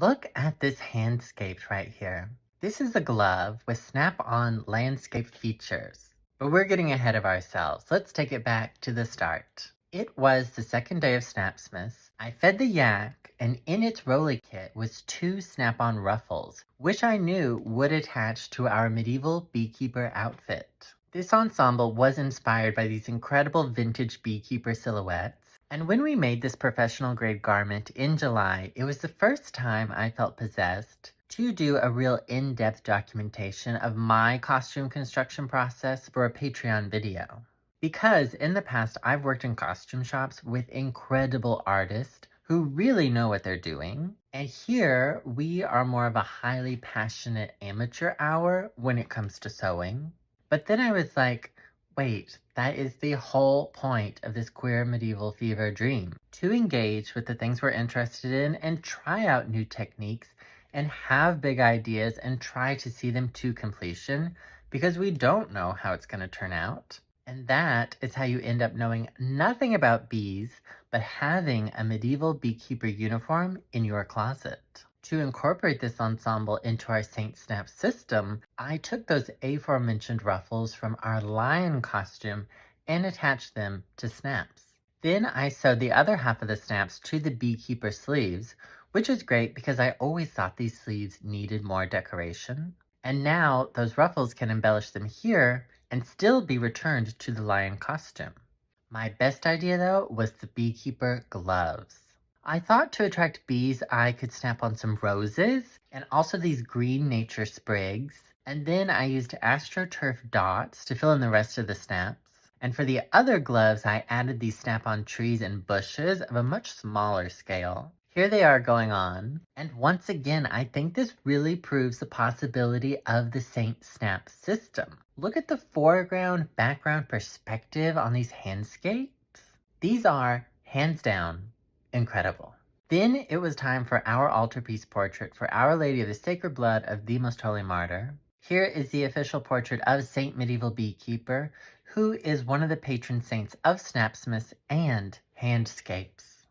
Look at this handscape right here. This is a glove with snap-on landscape features. But we're getting ahead of ourselves. Let's take it back to the start. It was the second day of Snapsmas. I fed the yak, and in its rolly kit was two snap-on ruffles, which I knew would attach to our medieval beekeeper outfit. This ensemble was inspired by these incredible vintage beekeeper silhouettes, and when we made this professional grade garment in July, it was the first time I felt possessed to do a real in-depth documentation of my costume construction process for a Patreon video. Because in the past, I've worked in costume shops with incredible artists who really know what they're doing. And here we are more of a highly passionate amateur hour when it comes to sewing. But then I was like, wait, that is the whole point of this queer medieval fever dream. To engage with the things we're interested in and try out new techniques and have big ideas and try to see them to completion because we don't know how it's going to turn out. And that is how you end up knowing nothing about bees, but having a medieval beekeeper uniform in your closet. To incorporate this ensemble into our Saint Snap system, I took those aforementioned ruffles from our lion costume and attached them to snaps. Then I sewed the other half of the snaps to the beekeeper sleeves, which is great because I always thought these sleeves needed more decoration. And now those ruffles can embellish them here and still be returned to the lion costume. My best idea though was the beekeeper gloves. I thought to attract bees I could snap on some roses and also these green nature sprigs, and then I used astroturf dots to fill in the rest of the snaps. And for the other gloves, I added these snap-on trees and bushes of a much smaller scale. Here they are going on, and once again, I think this really proves the possibility of the Saint Snap system. Look at the foreground, background perspective on these handscapes. These are, hands down, incredible. Then it was time for our altarpiece portrait for Our Lady of the Sacred Blood of the Most Holy Martyr. Here is the official portrait of Saint Medieval Beekeeper, who is one of the patron saints of Snapsmas and handscapes.